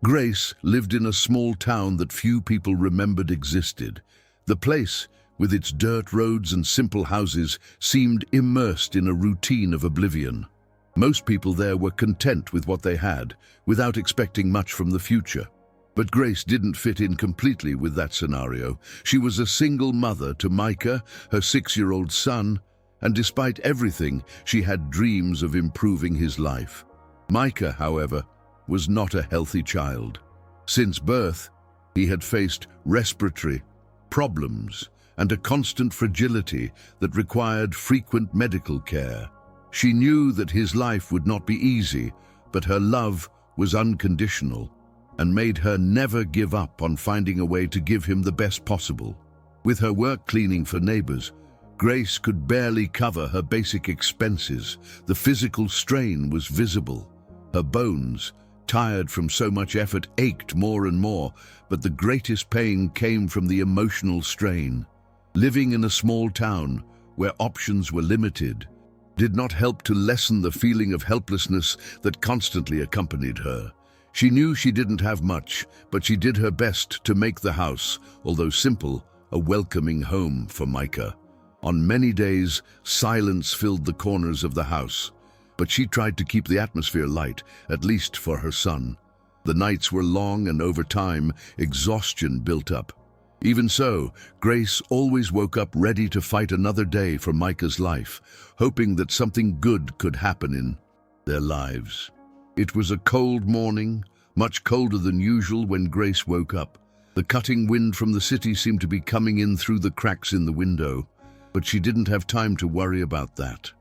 Grace lived in a small town that few people remembered existed. The place, with its dirt roads and simple houses, seemed immersed in a routine of oblivion. Most people there were content with what they had, without expecting much from the future. But Grace didn't fit in completely with that scenario. She was a single mother to Micah, her 6-year-old son, and despite everything, she had dreams of improving his life. Micah, however, was not a healthy child. Since birth, he had faced respiratory problems and a constant fragility that required frequent medical care. She knew that his life would not be easy, but her love was unconditional and made her never give up on finding a way to give him the best possible. With her work cleaning for neighbors, Grace could barely cover her basic expenses. The physical strain was visible. Her bones, tired from so much effort, ached more and more, but the greatest pain came from the emotional strain. Living in a small town, where options were limited, did not help to lessen the feeling of helplessness that constantly accompanied her. She knew she didn't have much, but she did her best to make the house, although simple, a welcoming home for Micah. On many days, silence filled the corners of the house, but she tried to keep the atmosphere light, at least for her son. The nights were long, and over time, exhaustion built up. Even so, Grace always woke up ready to fight another day for Micah's life, hoping that something good could happen in their lives. It was a cold morning, much colder than usual when Grace woke up. The cutting wind from the city seemed to be coming in through the cracks in the window, but she didn't have time to worry about that.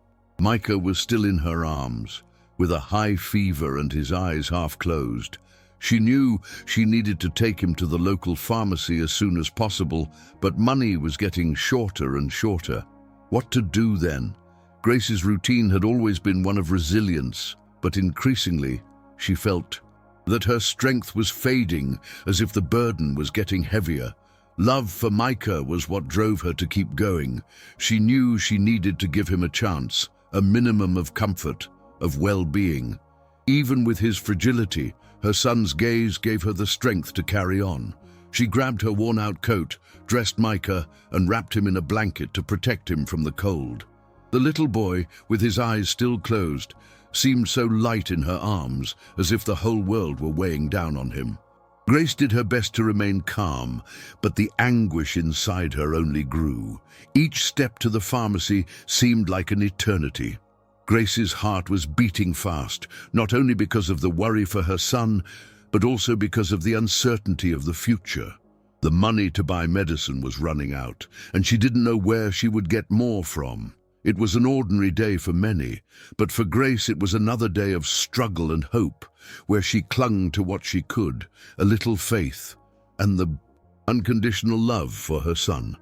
Micah was still in her arms, with a high fever and his eyes half closed. She knew she needed to take him to the local pharmacy as soon as possible, but money was getting shorter and shorter. What to do then? Grace's routine had always been one of resilience, but increasingly she felt that her strength was fading, as if the burden was getting heavier. Love for Micah was what drove her to keep going. She knew she needed to give him a chance, a minimum of comfort, of well-being. Even with his fragility, her son's gaze gave her the strength to carry on. She grabbed her worn-out coat, dressed Micah, and wrapped him in a blanket to protect him from the cold. The little boy, with his eyes still closed, seemed so light in her arms, as if the whole world were weighing down on him. Grace did her best to remain calm, but the anguish inside her only grew. Each step to the pharmacy seemed like an eternity. Grace's heart was beating fast, not only because of the worry for her son, but also because of the uncertainty of the future. The money to buy medicine was running out, and she didn't know where she would get more from. It was an ordinary day for many, but for Grace it was another day of struggle and hope, where she clung to what she could, a little faith, and the unconditional love for her son.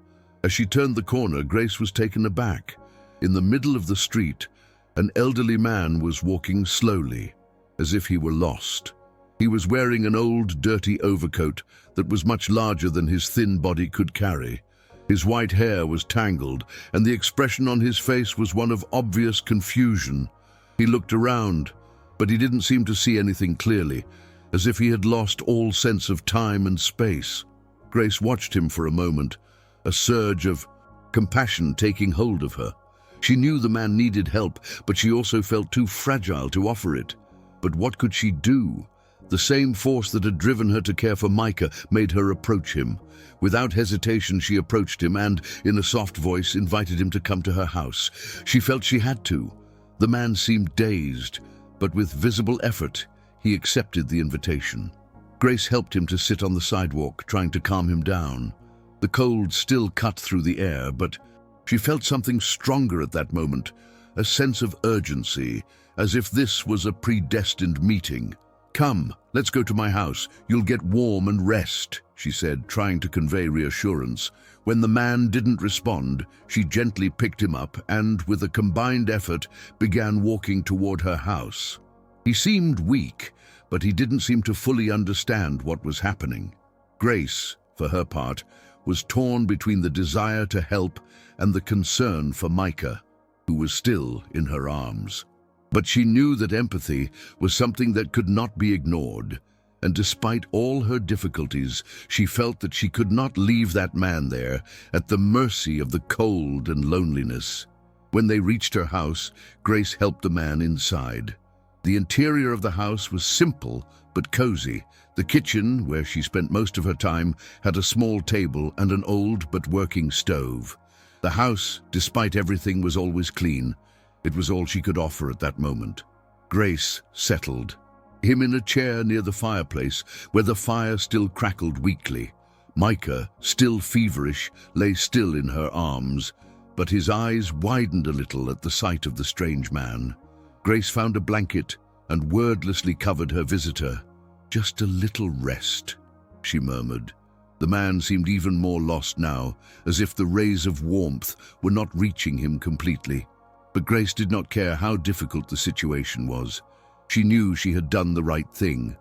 As she turned the corner, Grace was taken aback. In the middle of the street, an elderly man was walking slowly, as if he were lost. He was wearing an old, dirty overcoat that was much larger than his thin body could carry. His white hair was tangled, and the expression on his face was one of obvious confusion. He looked around, but he didn't seem to see anything clearly, as if he had lost all sense of time and space. Grace watched him for a moment, a surge of compassion taking hold of her. She knew the man needed help, but she also felt too fragile to offer it. But what could she do? The same force that had driven her to care for Micah made her approach him. Without hesitation, she approached him and, in a soft voice, invited him to come to her house. She felt she had to. The man seemed dazed, but with visible effort, he accepted the invitation. Grace helped him to sit on the sidewalk, trying to calm him down. The cold still cut through the air, but she felt something stronger at that moment, a sense of urgency, as if this was a predestined meeting. "Come, let's go to my house. You'll get warm and rest," she said, trying to convey reassurance. When the man didn't respond, she gently picked him up and, with a combined effort, began walking toward her house. He seemed weak, but he didn't seem to fully understand what was happening. Grace, for her part, was torn between the desire to help and the concern for Micah, who was still in her arms. But she knew that empathy was something that could not be ignored. and despite all her difficulties, she felt that she could not leave that man there at the mercy of the cold and loneliness. When they reached her house, Grace helped the man inside. The interior of the house was simple but cozy. The kitchen, where she spent most of her time, had a small table and an old but working stove. The house, despite everything, was always clean. It was all she could offer at that moment. Grace settled him in a chair near the fireplace, where the fire still crackled weakly. Micah, still feverish, lay still in her arms, but his eyes widened a little at the sight of the strange man. Grace found a blanket and wordlessly covered her visitor. "Just a little rest," she murmured. The man seemed even more lost now, as if the rays of warmth were not reaching him completely. But Grace did not care how difficult the situation was. She knew she had done the right thing,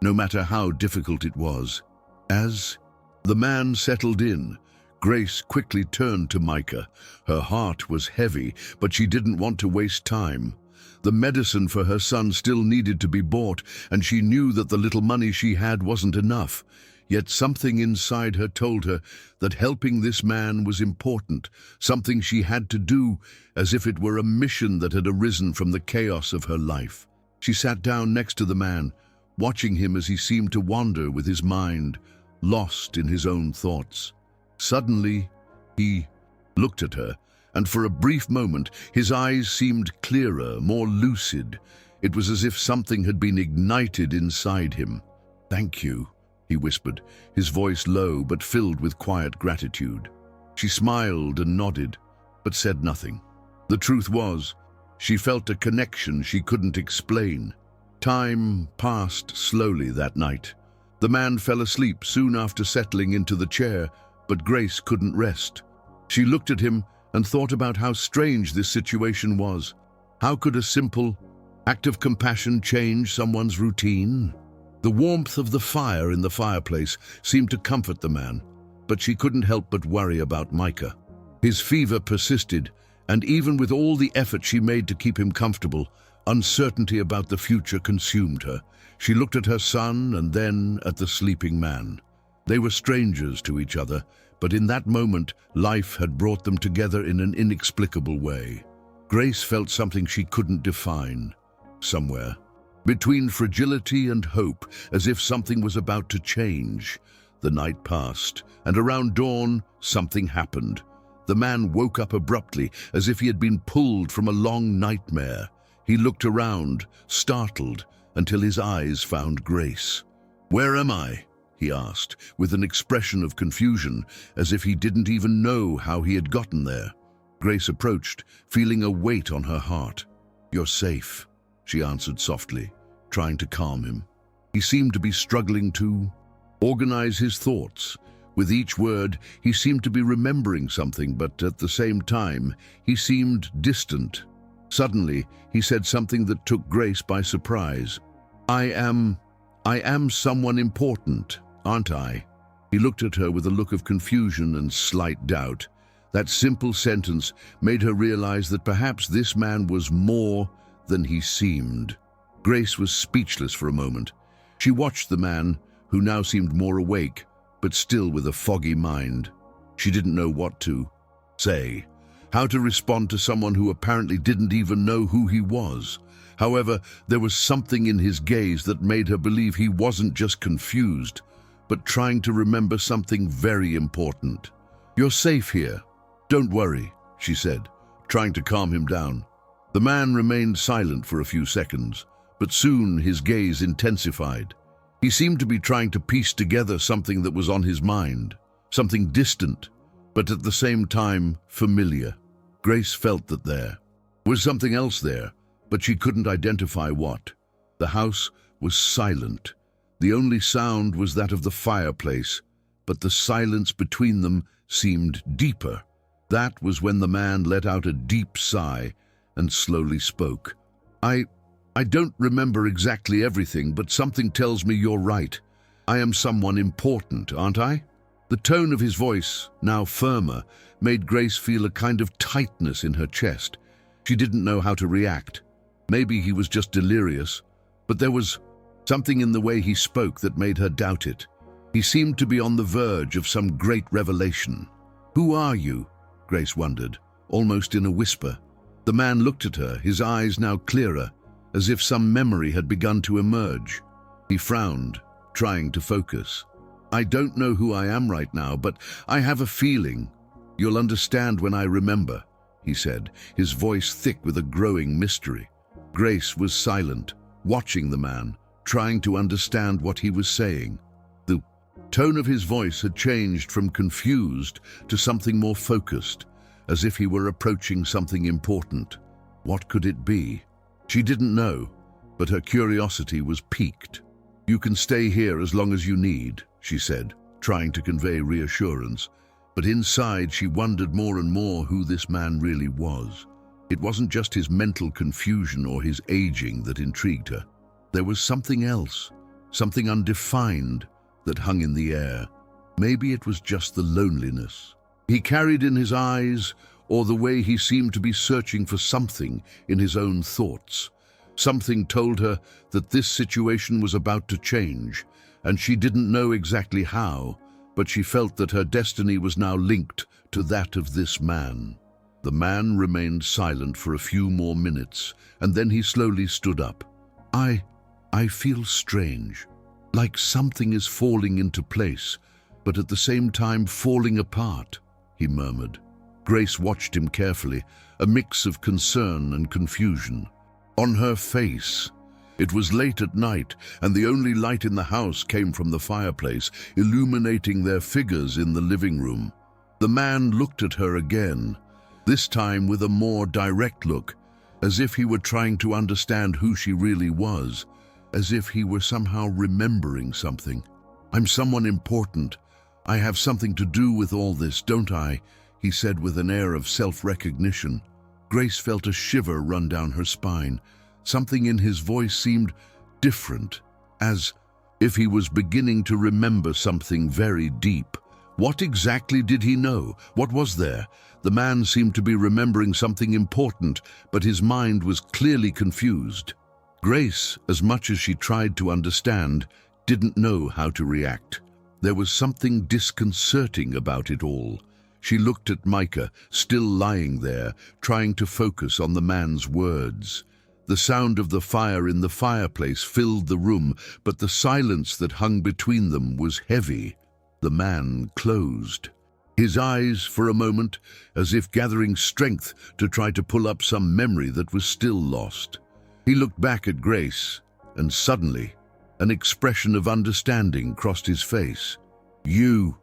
no matter how difficult it was. As the man settled in, Grace quickly turned to Micah. Her heart was heavy, but she didn't want to waste time. The medicine for her son still needed to be bought, and she knew that the little money she had wasn't enough. Yet something inside her told her that helping this man was important, something she had to do, as if it were a mission that had arisen from the chaos of her life. She sat down next to the man, watching him as he seemed to wander with his mind, lost in his own thoughts. Suddenly, he looked at her, and for a brief moment, his eyes seemed clearer, more lucid. It was as if something had been ignited inside him. "Thank you," he whispered, his voice low but filled with quiet gratitude. She smiled and nodded, but said nothing. The truth was, she felt a connection she couldn't explain. Time passed slowly that night. The man fell asleep soon after settling into the chair, but Grace couldn't rest. She looked at him and thought about how strange this situation was. How could a simple act of compassion change someone's routine? The warmth of the fire in the fireplace seemed to comfort the man, but she couldn't help but worry about Micah. His fever persisted, and even with all the effort she made to keep him comfortable, uncertainty about the future consumed her. She looked at her son and then at the sleeping man. They were strangers to each other, but in that moment, life had brought them together in an inexplicable way. Grace felt something she couldn't define, somewhere between fragility and hope, as if something was about to change. The night passed, and around dawn, something happened. The man woke up abruptly, as if he had been pulled from a long nightmare. He looked around, startled, until his eyes found Grace. "Where am I?" he asked, with an expression of confusion, as if he didn't even know how he had gotten there. Grace approached, feeling a weight on her heart. "You're safe," she answered softly, trying to calm him. He seemed to be struggling to organize his thoughts. With each word, he seemed to be remembering something, but at the same time, he seemed distant. Suddenly, he said something that took Grace by surprise. I am someone important, aren't I?" He looked at her with a look of confusion and slight doubt. That simple sentence made her realize that perhaps this man was more than he seemed. Grace was speechless for a moment. She watched the man, who now seemed more awake, but still with a foggy mind. She didn't know what to say, how to respond to someone who apparently didn't even know who he was. However, there was something in his gaze that made her believe he wasn't just confused, but trying to remember something very important. "You're safe here. Don't worry," she said, trying to calm him down. The man remained silent for a few seconds, but soon his gaze intensified. He seemed to be trying to piece together something that was on his mind, something distant, but at the same time familiar. Grace felt that there was something else there, but she couldn't identify what. The house was silent. The only sound was that of the fireplace, but the silence between them seemed deeper. That was when the man let out a deep sigh and slowly spoke. I don't remember exactly everything, but something tells me you're right. I am someone important, aren't I?" The tone of his voice, now firmer, made Grace feel a kind of tightness in her chest. She didn't know how to react. Maybe he was just delirious, but there was something in the way he spoke that made her doubt it. He seemed to be on the verge of some great revelation. "Who are you?" Grace wondered, almost in a whisper. The man looked at her, his eyes now clearer, as if some memory had begun to emerge. He frowned, trying to focus. "I don't know who I am right now, but I have a feeling. You'll understand when I remember," he said, his voice thick with a growing mystery. Grace was silent, watching the man, trying to understand what he was saying. The tone of his voice had changed from confused to something more focused, as if he were approaching something important. What could it be? She didn't know, but her curiosity was piqued. "You can stay here as long as you need," she said, trying to convey reassurance. But inside she wondered more and more who this man really was. It wasn't just his mental confusion or his aging that intrigued her. There was something else, something undefined, that hung in the air. Maybe it was just the loneliness he carried in his eyes, or the way he seemed to be searching for something in his own thoughts. Something told her that this situation was about to change, and she didn't know exactly how, but she felt that her destiny was now linked to that of this man. The man remained silent for a few more minutes, and then he slowly stood up. I feel strange, like something is falling into place, but at the same time falling apart," he murmured. Grace watched him carefully, a mix of concern and confusion. On her face, it was late at night, and the only light in the house came from the fireplace, illuminating their figures in the living room. The man looked at her again, this time with a more direct look, as if he were trying to understand who she really was, as if he were somehow remembering something. "I'm someone important. I have something to do with all this, don't I?" he said with an air of self-recognition. Grace felt a shiver run down her spine. Something in his voice seemed different, as if he was beginning to remember something very deep. What exactly did he know? What was there? The man seemed to be remembering something important, but his mind was clearly confused. Grace, as much as she tried to understand, didn't know how to react. There was something disconcerting about it all. She looked at Micah, still lying there, trying to focus on the man's words. The sound of the fire in the fireplace filled the room, but the silence that hung between them was heavy. The man closed his eyes for a moment, as if gathering strength to try to pull up some memory that was still lost. He looked back at Grace, and suddenly, an expression of understanding crossed his face. You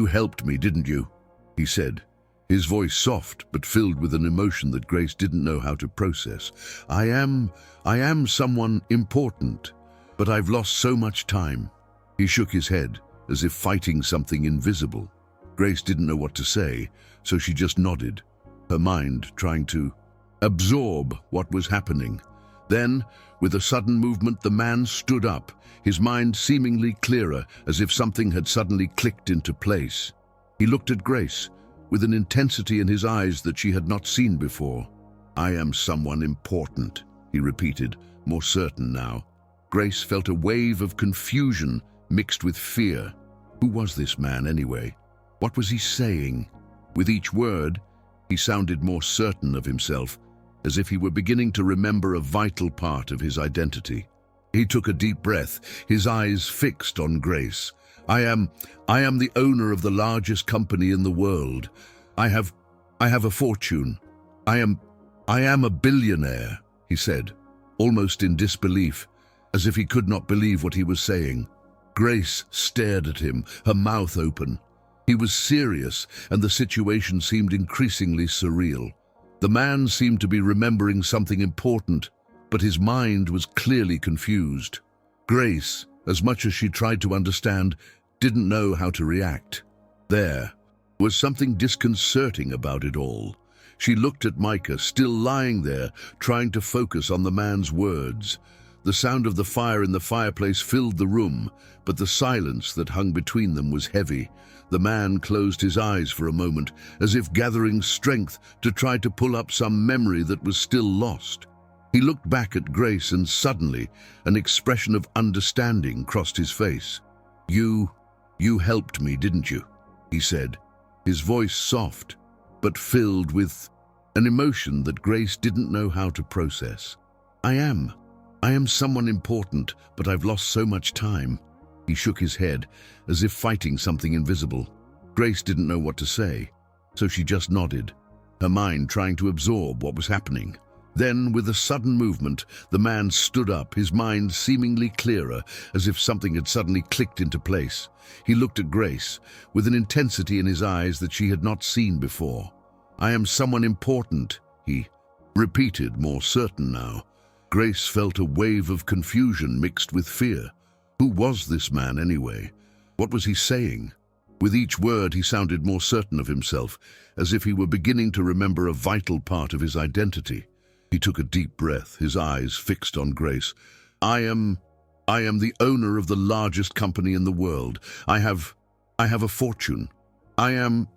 helped me, didn't you?" he said, his voice soft but filled with an emotion that Grace didn't know how to process. I am someone important, but I've lost so much time." He shook his head, as if fighting something invisible. Grace didn't know what to say, so she just nodded, her mind trying to absorb what was happening. Then, with a sudden movement, the man stood up, his mind seemingly clearer, as if something had suddenly clicked into place. He looked at Grace, with an intensity in his eyes that she had not seen before. "I am someone important," he repeated, more certain now. Grace felt a wave of confusion mixed with fear. Who was this man, anyway? What was he saying? With each word, he sounded more certain of himself, as if he were beginning to remember a vital part of his identity. He took a deep breath, his eyes fixed on Grace. I am the owner of the largest company in the world. I have a fortune. I am a billionaire," he said, almost in disbelief, as if he could not believe what he was saying. Grace stared at him, her mouth open. He was serious, and the situation seemed increasingly surreal. The man seemed to be remembering something important, but his mind was clearly confused. Grace, as much as she tried to understand, didn't know how to react. There was something disconcerting about it all. She looked at Micah, still lying there, trying to focus on the man's words. The sound of the fire in the fireplace filled the room, but the silence that hung between them was heavy. The man closed his eyes for a moment, as if gathering strength to try to pull up some memory that was still lost. He looked back at Grace and suddenly an expression of understanding crossed his face. You helped me, didn't you?" he said, his voice soft, but filled with an emotion that Grace didn't know how to process. I am someone important, but I've lost so much time." He shook his head, as if fighting something invisible. Grace didn't know what to say, so she just nodded, her mind trying to absorb what was happening. Then, with a sudden movement, the man stood up, his mind seemingly clearer, as if something had suddenly clicked into place. He looked at Grace, with an intensity in his eyes that she had not seen before. "I am someone important," he repeated, more certain now. Grace felt a wave of confusion mixed with fear. Who was this man anyway? What was he saying? With each word he sounded more certain of himself, as if he were beginning to remember a vital part of his identity. He took a deep breath, his eyes fixed on Grace. I am the owner of the largest company in the world. I have a fortune. I am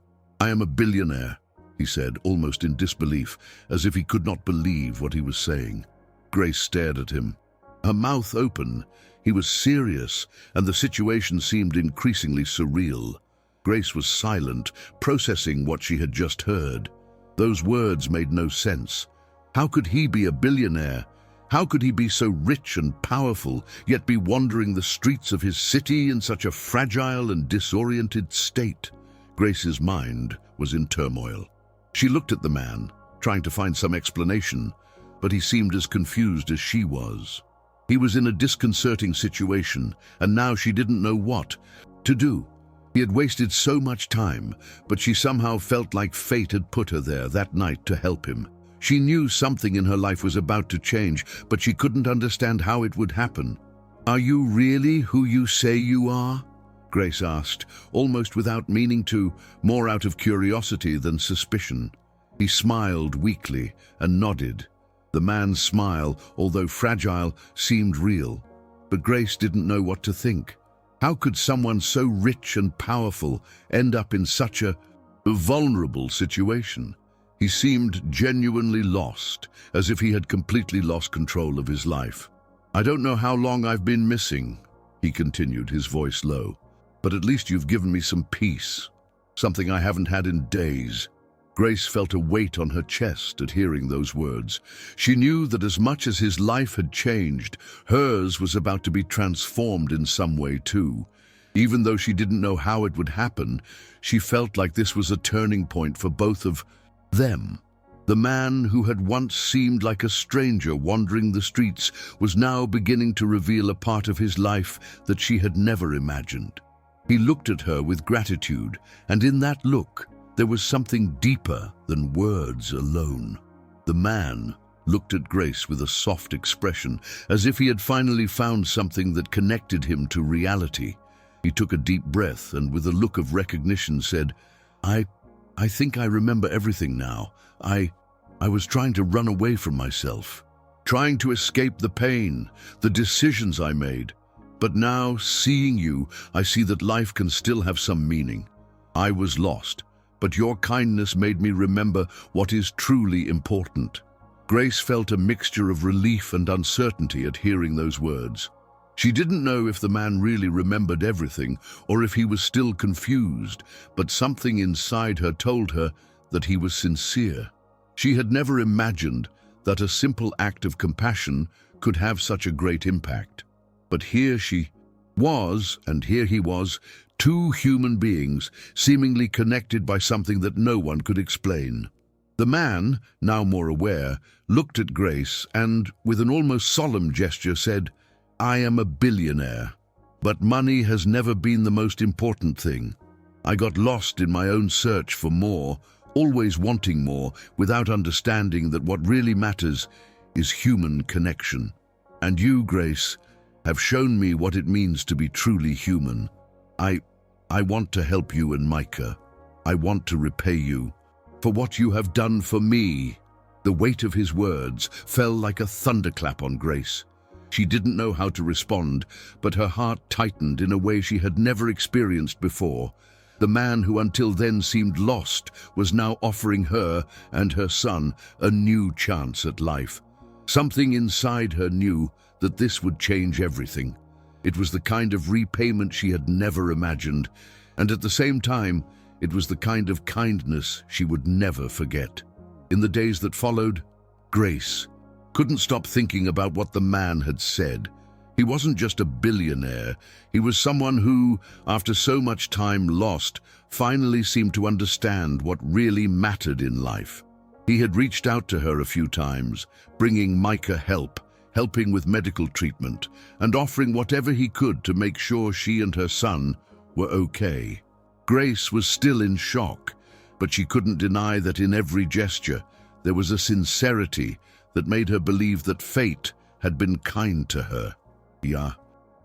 a billionaire," he said, almost in disbelief, as if he could not believe what he was saying. Grace stared at him, her mouth open. He was serious, and the situation seemed increasingly surreal. Grace was silent, processing what she had just heard. Those words made no sense. How could he be a billionaire? How could he be so rich and powerful, yet be wandering the streets of his city in such a fragile and disoriented state? Grace's mind was in turmoil. She looked at the man, trying to find some explanation, but he seemed as confused as she was. He was in a disconcerting situation, and now she didn't know what to do. He had wasted so much time, but she somehow felt like fate had put her there that night to help him. She knew something in her life was about to change, but she couldn't understand how it would happen. "Are you really who you say you are?" Grace asked, almost without meaning to, more out of curiosity than suspicion. He smiled weakly and nodded. The man's smile, although fragile, seemed real, but Grace didn't know what to think. How could someone so rich and powerful end up in such a vulnerable situation? He seemed genuinely lost, as if he had completely lost control of his life. "I don't know how long I've been missing," he continued, his voice low, "but at least you've given me some peace, something I haven't had in days." Grace felt a weight on her chest at hearing those words. She knew that as much as his life had changed, hers was about to be transformed in some way too. Even though she didn't know how it would happen, she felt like this was a turning point for both of them. The man who had once seemed like a stranger wandering the streets was now beginning to reveal a part of his life that she had never imagined. He looked at her with gratitude, and in that look, there was something deeper than words alone. The man looked at Grace with a soft expression, as if he had finally found something that connected him to reality. He took a deep breath and with a look of recognition said, I think I remember everything now. I was trying to run away from myself, trying to escape the pain, the decisions I made. But now, seeing you, I see that life can still have some meaning. I was lost, but your kindness made me remember what is truly important." Grace felt a mixture of relief and uncertainty at hearing those words. She didn't know if the man really remembered everything or if he was still confused, but something inside her told her that he was sincere. She had never imagined that a simple act of compassion could have such a great impact. But here she was, and here he was, two human beings, seemingly connected by something that no one could explain. The man, now more aware, looked at Grace and, with an almost solemn gesture, said, "I am a billionaire, but money has never been the most important thing. I got lost in my own search for more, always wanting more, without understanding that what really matters is human connection. And you, Grace, have shown me what it means to be truly human. I want to help you and Micah. I want to repay you for what you have done for me." The weight of his words fell like a thunderclap on Grace. She didn't know how to respond, but her heart tightened in a way she had never experienced before. The man who until then seemed lost was now offering her and her son a new chance at life. Something inside her knew that this would change everything. It was the kind of repayment she had never imagined, and at the same time, it was the kind of kindness she would never forget. In the days that followed, Grace couldn't stop thinking about what the man had said. He wasn't just a billionaire, he was someone who, after so much time lost, finally seemed to understand what really mattered in life. He had reached out to her a few times, bringing Micah helping with medical treatment, and offering whatever he could to make sure she and her son were okay. Grace was still in shock, but she couldn't deny that in every gesture there was a sincerity that made her believe that fate had been kind to her.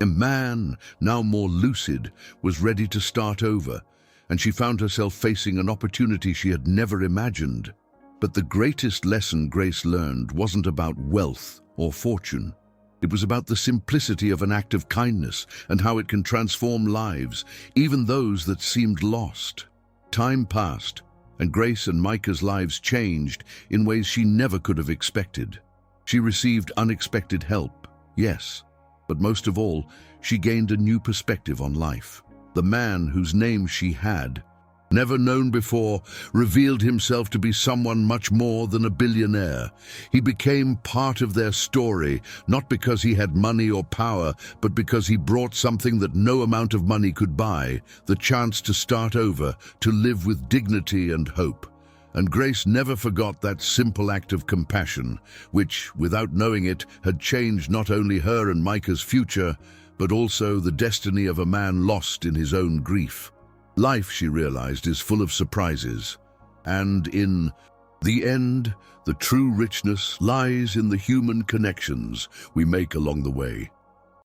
A man, now more lucid, was ready to start over, and she found herself facing an opportunity she had never imagined. But the greatest lesson Grace learned wasn't about wealth or fortune. It was about the simplicity of an act of kindness and how it can transform lives, even those that seemed lost. Time passed, and Grace and Micah's lives changed in ways she never could have expected. She received unexpected help, yes, but most of all, she gained a new perspective on life. The man whose name she had never known before revealed himself to be someone much more than a billionaire. He became part of their story, not because he had money or power, but because he brought something that no amount of money could buy, the chance to start over, to live with dignity and hope. And Grace never forgot that simple act of compassion, which, without knowing it, had changed not only her and Micah's future, but also the destiny of a man lost in his own grief. Life, she realized, is full of surprises, and in the end, the true richness lies in the human connections we make along the way.